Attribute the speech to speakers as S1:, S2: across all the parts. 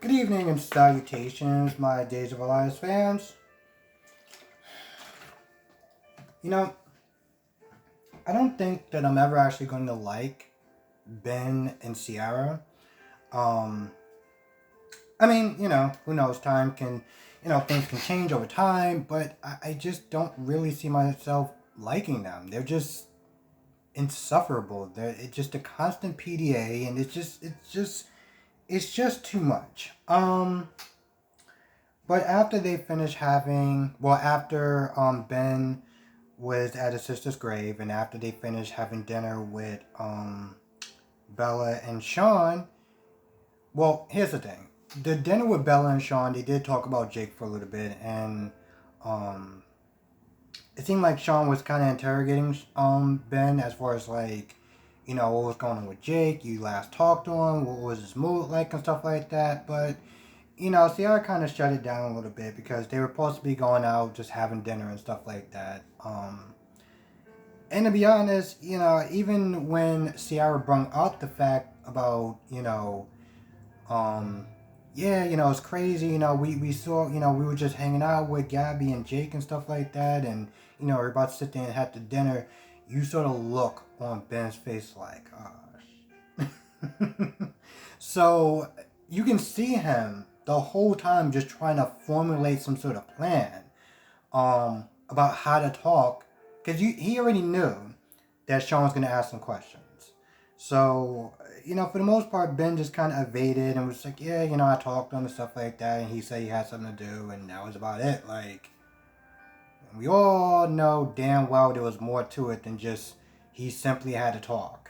S1: Good evening and salutations, my Days of Elias fans. You know, I don't think that I'm ever actually going to like Ben and Ciara. Um, who knows? Things can change over time, but I just don't really see myself liking them. They're just insufferable. It's just a constant PDA, and it's just too much. But after they finish after Ben was at his sister's grave, and after they finished having dinner with Bella and Sean. Well, here's the thing: the dinner with Bella and Sean, they did talk about Jake for a little bit, and um, it seemed like Sean was kind of interrogating Ben as far as what was going on with Jake. You last talked to him. What was his mood like and stuff like that. But Ciara kind of shut it down a little bit because they were supposed to be going out, just having dinner and stuff like that. And to be honest, even when Ciara brought up the fact about, it's crazy, we saw, we were just hanging out with Gabby and Jake and stuff like that, and, we're about to sit there and have the dinner, you sort of look on Ben's face like, oh. So, you can see him the whole time just trying to formulate some sort of plan, about how to talk, because he already knew that Sean was going to ask some questions. So, for the most part, Ben just kind of evaded and was like, yeah, I talked to him and stuff like that, and he said he had something to do, and that was about it. Like, we all know damn well there was more to it than just he simply had to talk.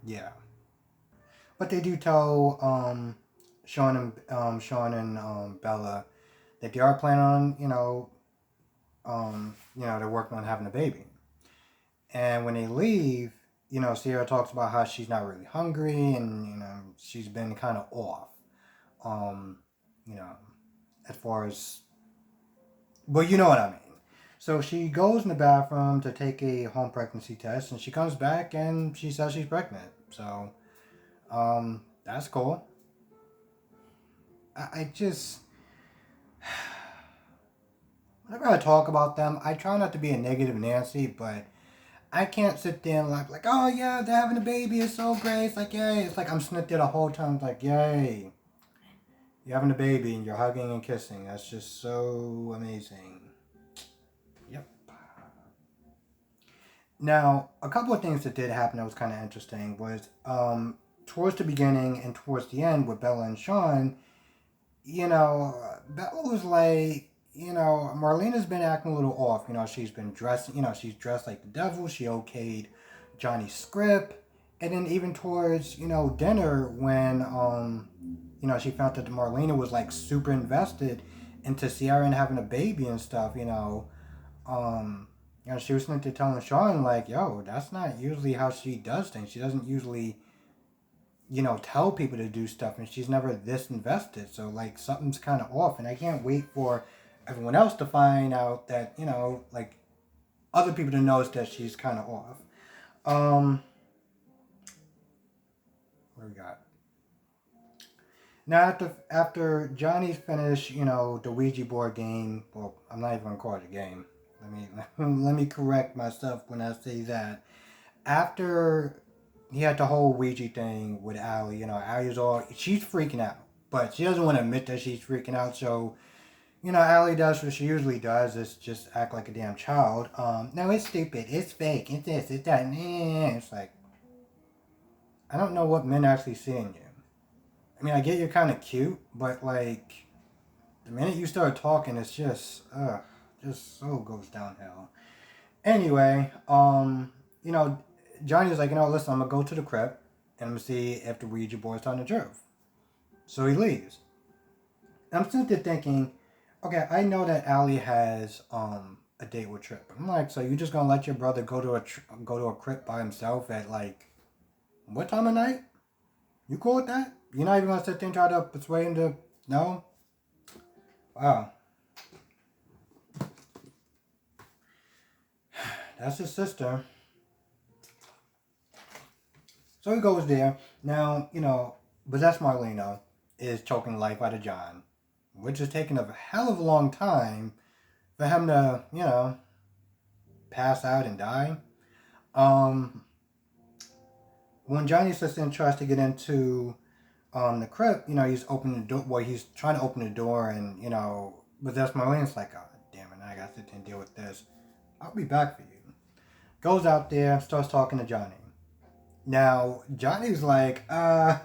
S1: Yeah. But they do tell Sean and Bella that they are planning on, they're working on having a baby. And when they leave, Ciara talks about how she's not really hungry and, she's been kind of off. Um, you know, as far as, well, you know what I mean. So she goes in the bathroom to take a home pregnancy test and she comes back and she says she's pregnant. So, that's cool. I just, whenever I talk about them, I try not to be a negative Nancy, but I can't sit there and like, oh yeah, they're having a baby, it's so great, it's like, yay. It's like I'm sitting there the whole time, like, yay. You're having a baby and you're hugging and kissing. That's just so amazing. Yep. Now, a couple of things that did happen that was kind of interesting was towards the beginning and towards the end with Bella and Sean, Bella was like, Marlena's been acting a little off. She's been dressed, she's dressed like the devil. She okayed Johnny's script. And then even towards, dinner when, she found that Marlena was like super invested into Ciara and having a baby and stuff, she was sitting there telling Sean like, yo, that's not usually how she does things. She doesn't usually, tell people to do stuff, and she's never this invested. So like something's kind of off, and I can't wait for everyone else to find out that like other people to notice that she's kind of off. What we got? Now after Johnny's finished, the Ouija board game. Well, I'm not even gonna call it a game. Let me correct myself when I say that. After he had the whole Ouija thing with Allie, she's freaking out, but she doesn't want to admit that she's freaking out. So Allie does what she usually does, is just act like a damn child. No, it's stupid, it's fake, it's this, it's that. It's like, I don't know what men actually see in you. I get you're kind of cute, but like, the minute you start talking, it's just so goes downhill. Anyway, Johnny was like, listen, I'm gonna go to the crypt and I'm gonna see if the Ouija board's telling the truth. So he leaves. And I'm sitting there thinking, okay, I know that Allie has a date with Trip. I'm like, so you just gonna let your brother go to a crypt by himself at like what time of night? You cool with that? You're not even gonna sit there and try to persuade him to no? Wow. That's his sister. So he goes there. Now, but that's Marlena is choking life out of John, which is taking a hell of a long time for him to, pass out and die. Um, when Johnny's assistant tries to get into the crypt, he's opening the door. Well, he's trying to open the door, and but that's Marlene's like, oh, damn it, I got to sit and deal with this. I'll be back for you. Goes out there, starts talking to Johnny. Now Johnny's like, why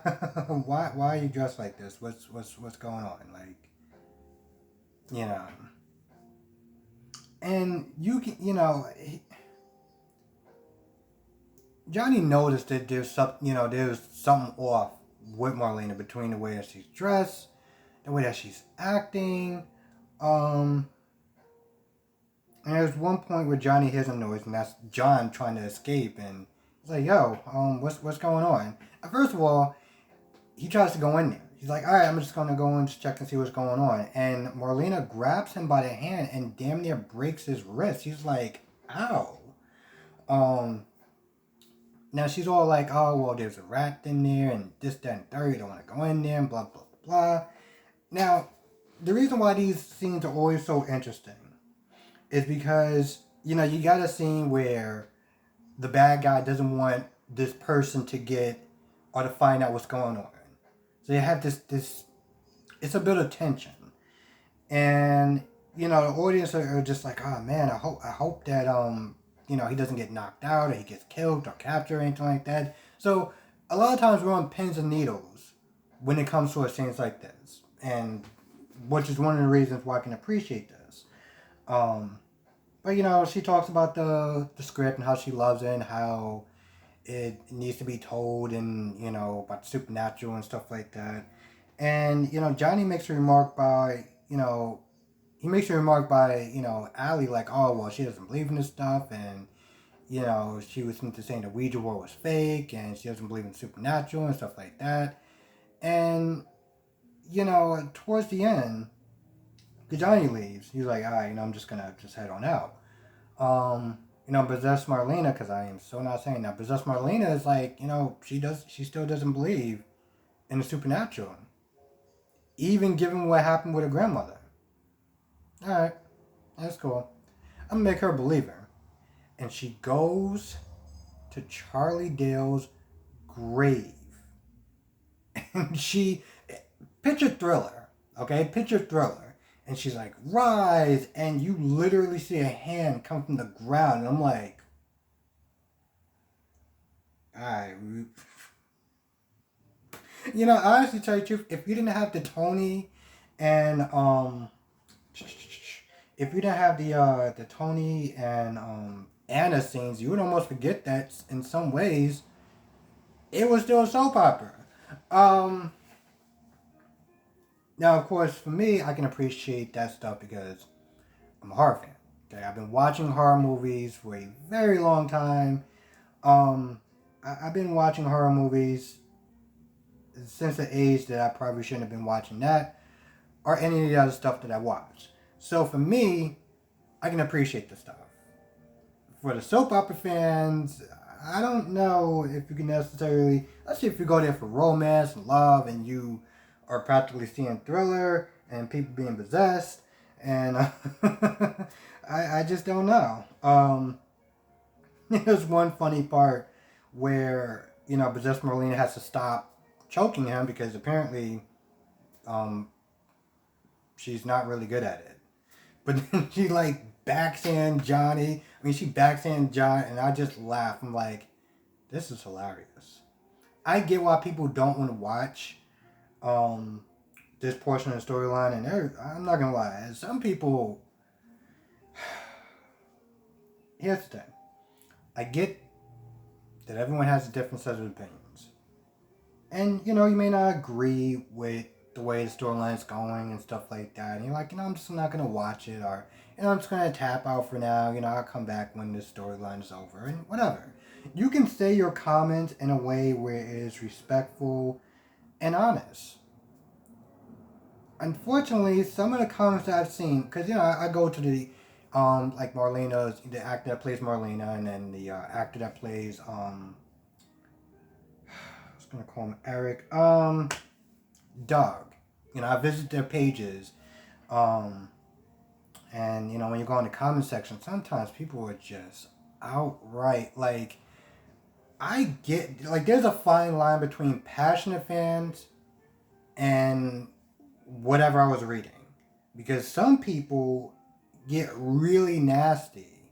S1: are you dressed like this? What's going on? Like, you know, and you can, Johnny noticed that there's something off with Marlena between the way that she's dressed, the way that she's acting. And there's one point where Johnny hears a noise, and that's John trying to escape, and he's like, "Yo, what's going on?" First of all, he tries to go in there. He's like, "All right, I'm just gonna go and check and see what's going on." And Marlena grabs him by the hand and damn near breaks his wrist. He's like, "Ow!" Um, Now she's all like, "Oh, well, there's a rat in there, and this, that, and third. You don't want to go in there, and blah blah blah." Now, the reason why these scenes are always so interesting is because you got a scene where the bad guy doesn't want this person to get or to find out what's going on. So you have this it's a bit of tension. And the audience are just like, oh man, I hope that he doesn't get knocked out or he gets killed or captured or anything like that. So a lot of times we're on pins and needles when it comes to scenes like this. And which is one of the reasons why I can appreciate this. But she talks about the script and how she loves it and how it needs to be told and about the supernatural and stuff like that. And Johnny makes a remark by Allie, like, oh well, she doesn't believe in this stuff, and she was into saying the Ouija board was fake and she doesn't believe in supernatural and stuff like that. And towards the end, Johnny leaves. He's like, all right, I'm just gonna head on out. Possess Marlena, because I am so not saying that. Possess Marlena is like, she still doesn't believe in the supernatural, even given what happened with her grandmother. All right, that's cool. I'm gonna make her a believer, and she goes to Charlie Dale's grave, and she picture Thriller, okay, picture Thriller. And she's like, rise, and you literally see a hand come from the ground, and I'm like, alright. Honestly, tell you the truth, if you didn't have the Tony and if you didn't have the Tony and Anna scenes, you would almost forget that in some ways it was still a soap opera. Now, of course, for me, I can appreciate that stuff because I'm a horror fan. Okay, I've been watching horror movies for a very long time. I've been watching horror movies since the age that I probably shouldn't have been watching that or any of the other stuff that I watch. So for me, I can appreciate the stuff. For the soap opera fans, I don't know if you can necessarily, let's say if you go there for romance and love and you are practically seeing Thriller and people being possessed, and I just don't know. There's one funny part where possessed Marlena has to stop choking him because apparently she's not really good at it. But then she like backhand Johnny. I mean, she backhand John, and I just laugh. I'm like, this is hilarious. I get why people don't want to watch this portion of the storyline, and I'm not gonna lie, some people. Here's the thing. I get that everyone has a different set of opinions. And, you may not agree with the way the storyline's going and stuff like that. And you're like, I'm just not going to watch it. Or, I'm just going to tap out for now. I'll come back when the storyline is over. And whatever. You can say your comments in a way where it is respectful and honest. Unfortunately, some of the comments that I've seen, because, I go to the like Marlena's, the actor that plays Marlena, and then the actor that plays just gonna call him Eric. Doug. I visit their pages. Um, and when you go in the comment section, sometimes people are just outright like. I get like there's a fine line between passionate fans and whatever I was reading, because some people get really nasty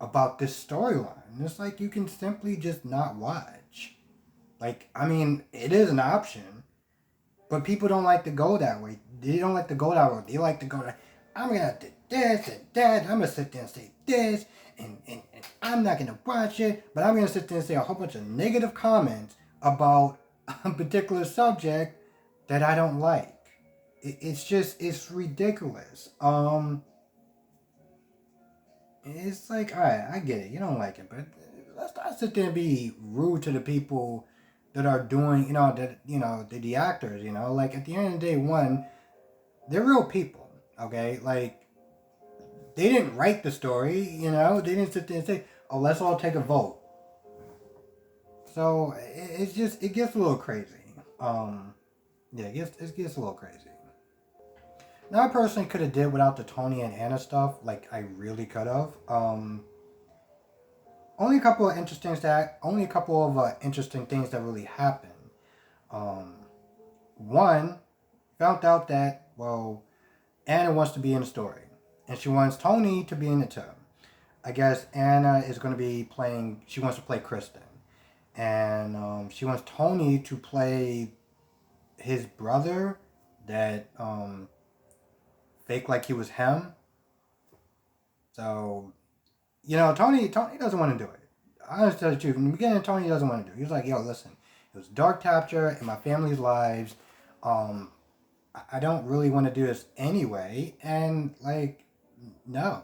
S1: about this storyline. It's like you can simply just not watch. Like, I mean, it is an option, but people don't like to go that way. They don't like to go that way. They like to go like, I'm gonna do this and that. I'm gonna sit there and say this, and I'm not gonna watch it, but I'm gonna sit there and say a whole bunch of negative comments about a particular subject that I don't like. It's ridiculous. It's like, all right, I get it. You don't like it, but let's not sit there and be rude to the people that are doing, the actors. Like at the end of the day, one, they're real people. Okay, like they didn't write the story. They didn't sit there and say, oh, let's all take a vote. So it gets a little crazy. Yeah, it gets a little crazy. Now, I personally could have did without the Tony and Anna stuff. Like I really could have. Only a couple of interesting things that really happened. Um, One, found out that Anna wants to be in the story, and she wants Tony to be in it too. I guess Anna is going to be playing. She wants to play Kristen, and she wants Tony to play his brother that fake like he was him. So Tony doesn't want to do it. Honestly, tell you the truth, in the beginning, Tony doesn't want to do it. He was like, yo, listen, it was dark chapter in my family's lives. Um, I don't really want to do this anyway. And, like, no.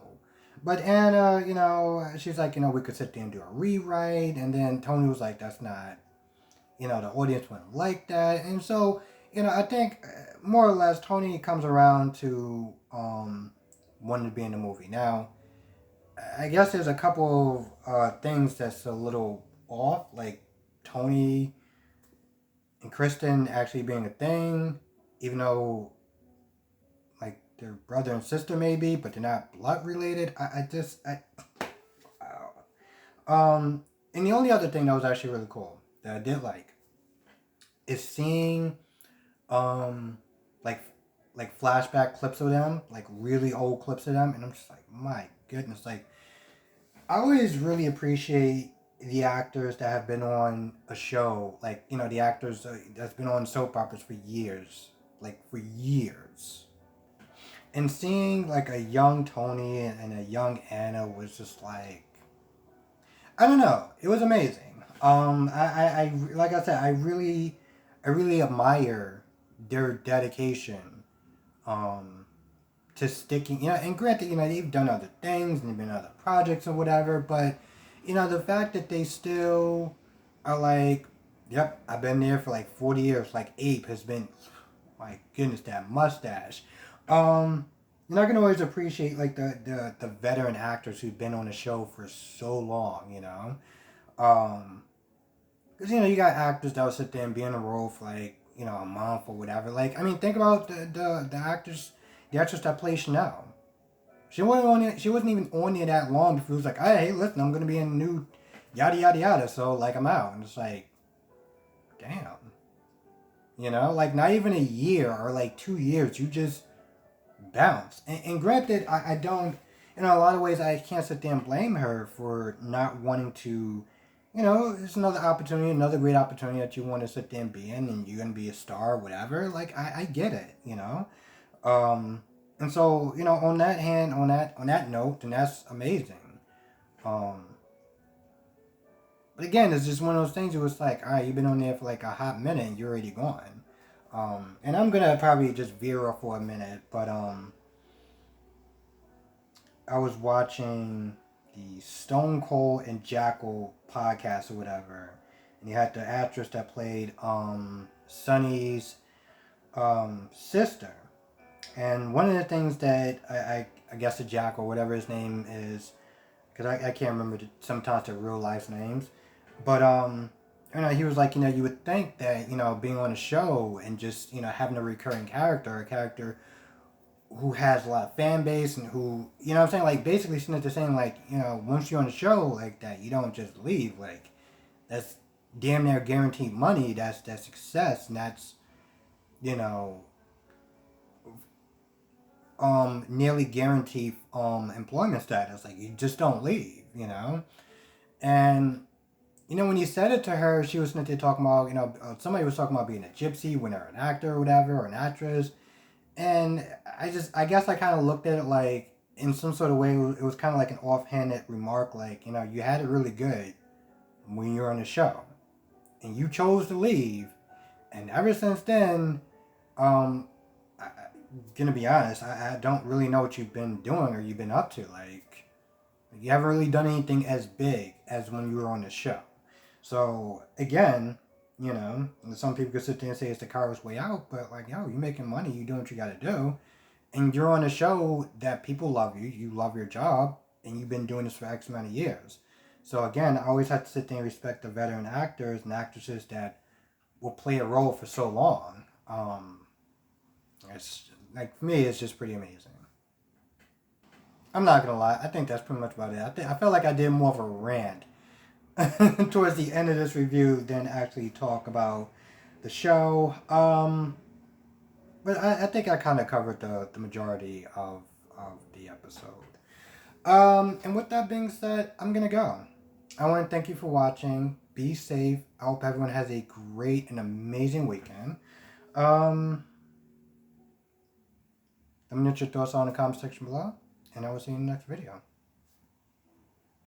S1: But Anna, she's like, we could sit there and do a rewrite. And then Tony was like, that's not, the audience wouldn't like that. And so, I think more or less Tony comes around to wanting to be in the movie. Now, I guess there's a couple of things that's a little off, like Tony and Kristen actually being a thing, even though like they're brother and sister maybe, but they're not blood related. And the only other thing that was actually really cool that I did like is seeing um like flashback clips of them, like really old clips of them, and I'm just like, my goodness, like I always really appreciate the actors that have been on a show, like the actors that's been on soap operas for years, and seeing like a young Tony and a young Anna was just like, I don't know, it was amazing. I like I said, I really admire their dedication, um, to sticking, and granted, they've done other things and they've been other projects or whatever, but, the fact that they still are like, yep, I've been there for like 40 years, like Ape has been, my goodness, that mustache. You're not going to always appreciate like the veteran actors who've been on the show for so long, because, you got actors that will sit there and be in a role for like, a month or whatever. Like, I mean, think about the actors, the actress that plays Chanel. She wasn't even on there that long before it was like, hey, listen, I'm gonna be in a new yada yada yada, so like I'm out. And it's like, damn. Like not even a year or like 2 years, you just bounce. And granted, I don't, a lot of ways I can't sit there and blame her for not wanting to, it's another opportunity, another great opportunity that you want to sit there and be in, and you're gonna be a star, whatever. Like I get it, and so on that note, and that's amazing. Um, but again, it's just one of those things. It was like, all right, you've been on there for like a hot minute, and you're already gone. And I'm gonna probably just veer off for a minute, but I was watching the Stone Cold and Jackal podcast or whatever, and you had the actress that played Sonny's sister. And one of the things that I guess the Jack or whatever his name is, because I can't remember sometimes their real life names, but he was like, you would think that, being on a show and just, having a recurring character, a character who has a lot of fan base and who, what I'm saying, like, basically Smith is saying, like, once you're on the show like that, you don't just leave. Like, that's damn near guaranteed money. That's success, and that's, you know, nearly guaranteed employment status. Like, you just don't leave. And when you said it to her, she was talking about, somebody was talking about being a gypsy when they're an actor or whatever, or an actress. And I guess I kind of looked at it like, in some sort of way, it was kind of like an offhanded remark, like, you had it really good when you were on the show. And you chose to leave. And ever since then, I, gonna be honest, I don't really know what you've been doing or you've been up to. Like, you haven't really done anything as big as when you were on the show. So again, some people could sit there and say it's the coward's way out, but like, you're making money, you doing what you got to do, and you're on a show that people love you love your job, and you've been doing this for X amount of years. So again, I always have to sit there and respect the veteran actors and actresses that will play a role for so long. It's like, for me, it's just pretty amazing. I'm not gonna lie, I think that's pretty much about it. I felt like I did more of a rant towards the end of this review than actually talk about the show. But I think I kind of covered the majority of the episode. And with that being said, I'm going to go. I want to thank you for watching. Be safe. I hope everyone has a great and amazing weekend. Let me know your thoughts on the comment section below. And I will see you in the next video.